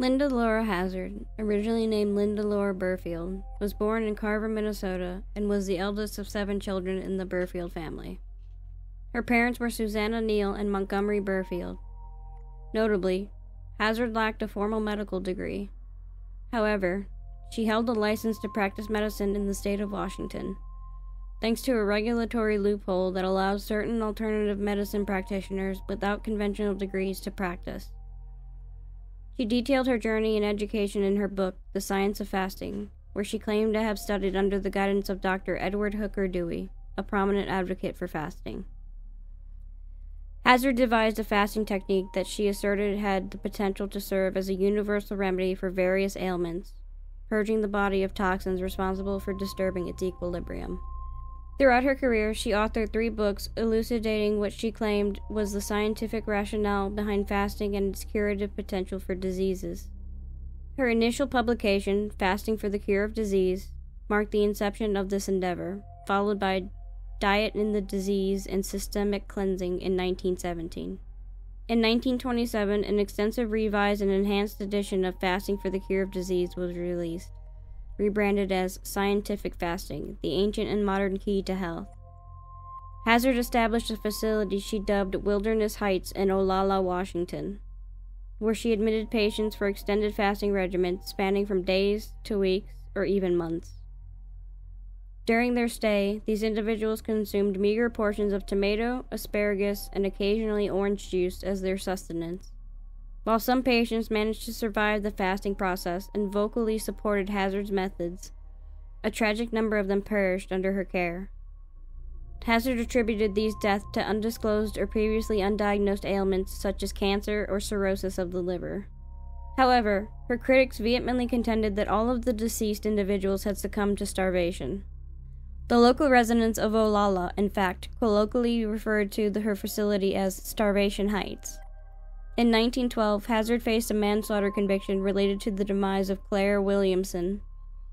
Linda Laura Hazzard, originally named Linda Laura Burfield, was born in Carver, Minnesota, and was the eldest of 7 children in the Burfield family. Her parents were Susanna Neal and Montgomery Burfield. Notably, Hazzard lacked a formal medical degree. However, she held a license to practice medicine in the state of Washington, thanks to a regulatory loophole that allows certain alternative medicine practitioners without conventional degrees to practice. She detailed her journey in education in her book, The Science of Fasting, where she claimed to have studied under the guidance of Dr. Edward Hooker Dewey, a prominent advocate for fasting. Hazzard devised a fasting technique that she asserted had the potential to serve as a universal remedy for various ailments, purging the body of toxins responsible for disturbing its equilibrium. Throughout her career, she authored 3 books elucidating what she claimed was the scientific rationale behind fasting and its curative potential for diseases. Her initial publication, Fasting for the Cure of Disease, marked the inception of this endeavor, followed by Diet in the Disease and Systemic Cleansing in 1917. In 1927, an extensive revised and enhanced edition of Fasting for the Cure of Disease was released, rebranded as Scientific Fasting, the Ancient and Modern Key to Health. Hazzard established a facility she dubbed Wilderness Heights in Olalla, Washington, where she admitted patients for extended fasting regimens spanning from days to weeks or even months. During their stay, these individuals consumed meager portions of tomato, asparagus, and occasionally orange juice as their sustenance. While some patients managed to survive the fasting process and vocally supported Hazzard's methods, a tragic number of them perished under her care. Hazzard attributed these deaths to undisclosed or previously undiagnosed ailments such as cancer or cirrhosis of the liver. However, her critics vehemently contended that all of the deceased individuals had succumbed to starvation. The local residents of Olalla, in fact, colloquially referred to her facility as Starvation Heights. In 1912, Hazzard faced a manslaughter conviction related to the demise of Claire Williamson,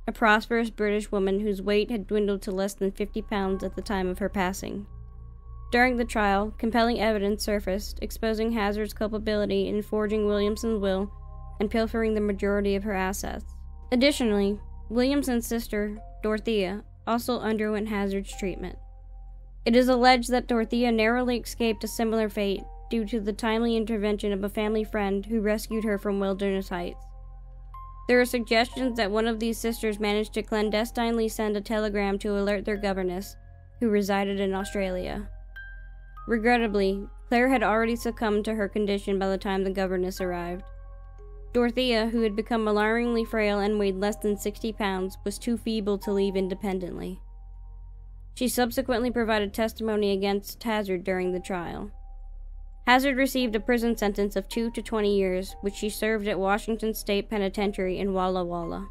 a prosperous British woman whose weight had dwindled to less than 50 pounds at the time of her passing. During the trial, compelling evidence surfaced, exposing Hazzard's culpability in forging Williamson's will and pilfering the majority of her assets. Additionally, Williamson's sister, Dorothea, also underwent Hazzard's treatment. It is alleged that Dorothea narrowly escaped a similar fate due to the timely intervention of a family friend who rescued her from Wilderness Heights. There are suggestions that one of these sisters managed to clandestinely send a telegram to alert their governess, who resided in Australia. Regrettably, Claire had already succumbed to her condition by the time the governess arrived. Dorothea, who had become alarmingly frail and weighed less than 60 pounds, was too feeble to leave independently. She subsequently provided testimony against Hazzard during the trial. Hazzard received a prison sentence of 2 to 20 years, which she served at Washington State Penitentiary in Walla Walla.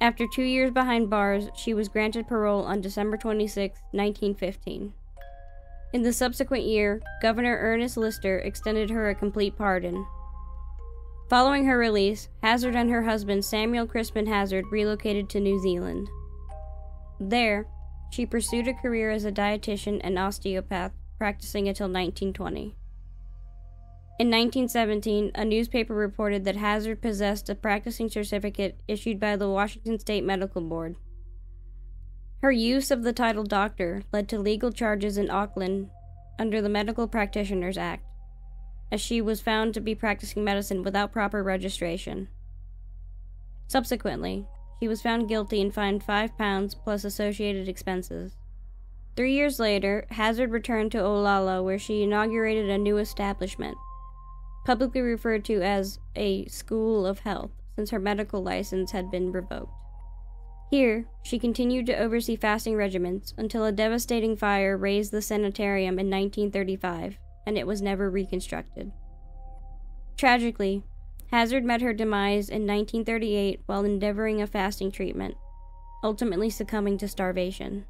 After 2 years behind bars, she was granted parole on December 26, 1915. In the subsequent year, Governor Ernest Lister extended her a complete pardon. Following her release, Hazzard and her husband Samuel Crispin Hazzard relocated to New Zealand. There, she pursued a career as a dietitian and osteopath, practicing until 1920. In 1917, a newspaper reported that Hazzard possessed a practicing certificate issued by the Washington State Medical Board. Her use of the title doctor led to legal charges in Auckland under the Medical Practitioners Act, as she was found to be practicing medicine without proper registration. Subsequently, she was found guilty and fined £5 plus associated expenses. 3 years later, Hazzard returned to Olalla, where she inaugurated a new establishment, publicly referred to as a School of Health, since her medical license had been revoked. Here, she continued to oversee fasting regimens until a devastating fire razed the sanitarium in 1935, and it was never reconstructed. Tragically, Hazzard met her demise in 1938 while endeavoring a fasting treatment, ultimately succumbing to starvation.